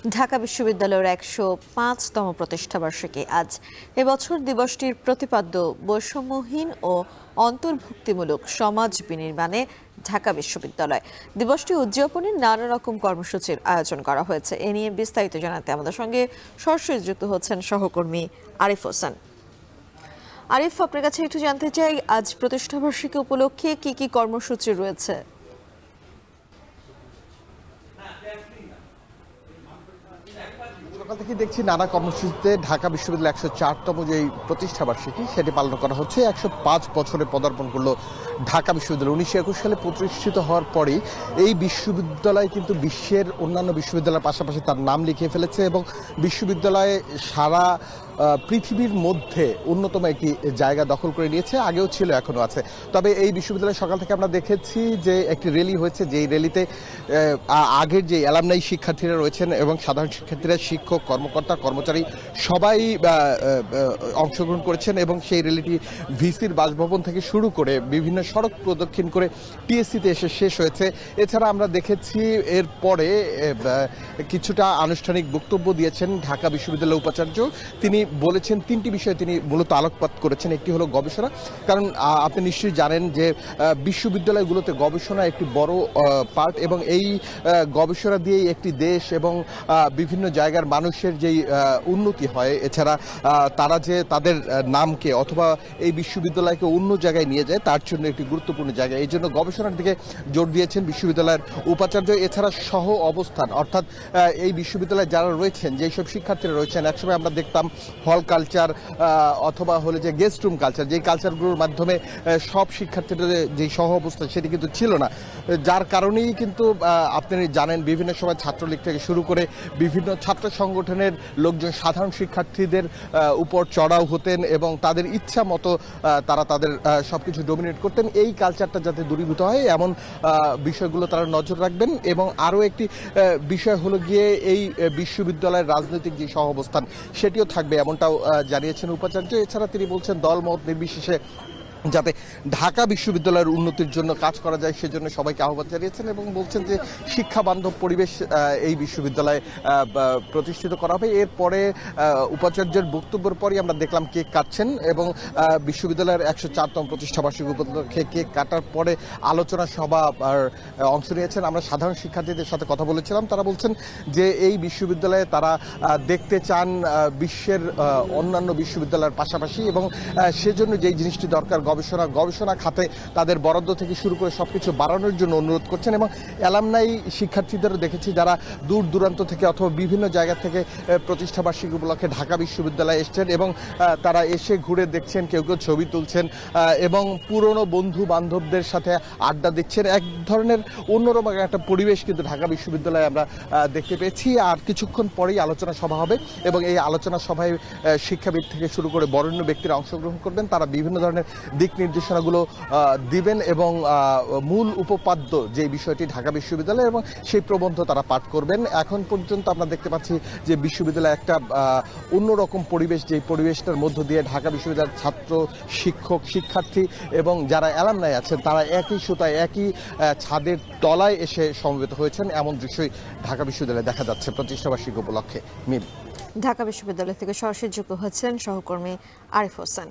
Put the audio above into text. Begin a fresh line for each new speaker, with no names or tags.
ঢাকা বিশ্ববিদ্যালয়ের ১০৫তম প্রতিষ্ঠাবার্ষিকী আজ। এবছর দিবসটির প্রতিপাদ্য বৈষম্যহীন ও অন্তর্ভুক্তিমূলক সমাজ বিনির্মাণে ঢাকা বিশ্ববিদ্যালয়। দিবসটি উদযাপনে নানা রকম কর্মসূচির আয়োজন করা হয়েছে। এ নিয়ে বিস্তারিত জানাতে আমাদের সঙ্গে সরাসরি যুক্ত হচ্ছেন সহকর্মী আরিফ হোসেন। আরিফ, আপনার কাছে একটু জানতে চাই, আজ প্রতিষ্ঠাবার্ষিকী উপলক্ষে কি কি কর্মসূচি রয়েছে?
সকাল থেকে দেখছি নানা কর্মসূচিতে ঢাকা বিশ্ববিদ্যালয় ১০৪তম যে প্রতিষ্ঠাবার্ষিকী সেটি পালন করা হচ্ছে। ১০৫ বছরে পদার্পণ করলো ঢাকা বিশ্ববিদ্যালয়। ১৯২১ সালে প্রতিষ্ঠিত হওয়ার পরেই এই বিশ্ববিদ্যালয় কিন্তু বিশ্বের অন্যান্য বিশ্ববিদ্যালয়ের পাশাপাশি তার নাম লিখিয়ে ফেলেছে এবং বিশ্ববিদ্যালয়ে সারা পৃথিবীর মধ্যে অন্যতম একটি জায়গা দখল করে নিয়েছে। আগেও ছিল, এখনও আছে। তবে এই বিশ্ববিদ্যালয় সকাল থেকে আমরা দেখেছি যে একটি র্যালি হয়েছে, যেই র্যালিতে আগের যে অ্যালামনাই শিক্ষার্থীরা রয়েছেন এবং সাধারণ শিক্ষার্থীরা, শিক্ষক, কর্মকর্তা, কর্মচারী সবাই অংশগ্রহণ করেছেন এবং সেই র্যালিটি ভিসির বাসভবন থেকে শুরু করে বিভিন্ন সড়ক প্রদক্ষিণ করে টিএসসিতে এসে শেষ হয়েছে। এছাড়া আমরা দেখেছি এরপরে কিছুটা আনুষ্ঠানিক বক্তব্য দিয়েছেন ঢাকা বিশ্ববিদ্যালয়ের উপাচার্য। তিনি বলেছেন তিনটি বিষয়ে তিনি মূলত আলোকপাত করেছেন। একটি হলো গবেষণা, কারণ আপনি নিশ্চয়ই জানেন যে বিশ্ববিদ্যালয়গুলোতে গবেষণা একটি বড় পার্ট এবং এই গবেষণা দিয়েই একটি দেশ এবং বিভিন্ন জায়গার মানুষের যেই উন্নতি হয়। এছাড়া তারা যে তাদের নামকে অথবা এই বিশ্ববিদ্যালয়কে অন্য জায়গায় নিয়ে যায়, তার জন্য একটি গুরুত্বপূর্ণ জায়গা। এই জন্য গবেষণার দিকে জোর দিয়েছেন বিশ্ববিদ্যালয়ের উপাচার্য। এছাড়া সহ অবস্থান, অর্থাৎ এই বিশ্ববিদ্যালয়ে যারা রয়েছেন, যেই সব শিক্ষার্থীরা রয়েছেন, একসময় আমরা দেখতাম হল কালচার অথবা হলে যে গেস্ট রুম কালচার, যেই কালচারগুলোর মাধ্যমে সব শিক্ষার্থীদের যে সহ অবস্থান সেটি কিন্তু ছিল না। যার কারণেই কিন্তু আপনি জানেন বিভিন্ন সময় ছাত্রলীগ থেকে শুরু করে বিভিন্ন ছাত্র সংগঠনের লোকজন সাধারণ শিক্ষার্থীদের উপর চড়াও হতেন এবং তাদের ইচ্ছা মতো তারা তাদের সবকিছু ডমিনেট করতেন। এই কালচারটা যাতে দূরীভূত হয় এমন বিষয়গুলো তারা নজর রাখবেন। এবং আরও একটি বিষয় হলো গিয়ে এই বিশ্ববিদ্যালয়ের রাজনৈতিক যে সহ অবস্থান সেটিও থাকবে, এমনটাও জানিয়েছেন উপাচার্য। এছাড়া তিনি বলছেন দলমত নির্বিশেষে যাতে ঢাকা বিশ্ববিদ্যালয়ের উন্নতির জন্য কাজ করা যায় সেজন্য সবাইকে আহ্বান জানিয়েছেন এবং বলছেন যে শিক্ষা বান্ধব পরিবেশ এই বিশ্ববিদ্যালয়ে প্রতিষ্ঠিত করা হবে। এরপরে উপাচার্যের বক্তব্যের পরই আমরা দেখলাম কেক কাটছেন এবং বিশ্ববিদ্যালয়ের ১০৪তম প্রতিষ্ঠাবার্ষিকী উপলক্ষে কেক কাটার পরে আলোচনা সভা অংশ নিয়েছেন। আমরা সাধারণ শিক্ষার্থীদের সাথে কথা বলেছিলাম, তারা বলছেন যে এই বিশ্ববিদ্যালয়ে তারা দেখতে চান বিশ্বের অন্যান্য বিশ্ববিদ্যালয়ের পাশাপাশি এবং সেজন্য যেই জিনিসটি দরকার গবেষণা খাতে তাদের বরাদ্দ থেকে শুরু করে সবকিছু বাড়ানোর জন্য অনুরোধ করছেন। এবং অ্যালামনাই শিক্ষার্থীদেরও দেখেছি যারা দূর দূরান্ত থেকে অথবা বিভিন্ন জায়গা থেকে প্রতিষ্ঠাবার্ষিকী উপলক্ষে ঢাকা বিশ্ববিদ্যালয়ে এসছেন এবং তারা এসে ঘুরে দেখছেন, কেউ কেউ ছবি তুলছেন এবং পুরনো বন্ধু বান্ধবদের সাথে আড্ডা দিচ্ছেন। এক ধরনের অন্যরকম একটা পরিবেশ কিন্তু ঢাকা বিশ্ববিদ্যালয়ে আমরা দেখতে পেয়েছি। আর কিছুক্ষণ পরেই আলোচনা সভা হবে এবং এই আলোচনা সভায় শিক্ষাবিদ থেকে শুরু করে বরেণ্য ব্যক্তিরা অংশগ্রহণ করবেন। তারা বিভিন্ন ধরনের দিক নির্দেশনাগুলো দিবেন এবং মূল উপপাদ্য যে বিষয়টি ঢাকা বিশ্ববিদ্যালয় এবং সেই প্রবন্ধ তারা পাঠ করবেন। এখন পর্যন্ত আমরা দেখতে পাচ্ছি যে বিশ্ববিদ্যালয়ে একটা অন্যরকম পরিবেশ, যে পরিবেশটার মধ্য দিয়ে ঢাকা বিশ্ববিদ্যালয়ের ছাত্র, শিক্ষক, শিক্ষার্থী এবং যারা অ্যালামনাই আছেন তারা একই সুতায় একই ছাদের তলায় এসে সমবেত হয়েছেন। এমন দৃশ্যই ঢাকা বিশ্ববিদ্যালয়ে দেখা যাচ্ছে প্রতিষ্ঠাবার্ষিকী উপলক্ষে। মিল,
ঢাকা বিশ্ববিদ্যালয় থেকে সরাসরি যুক্ত হচ্ছেন সহকর্মী আরিফ হোসেন।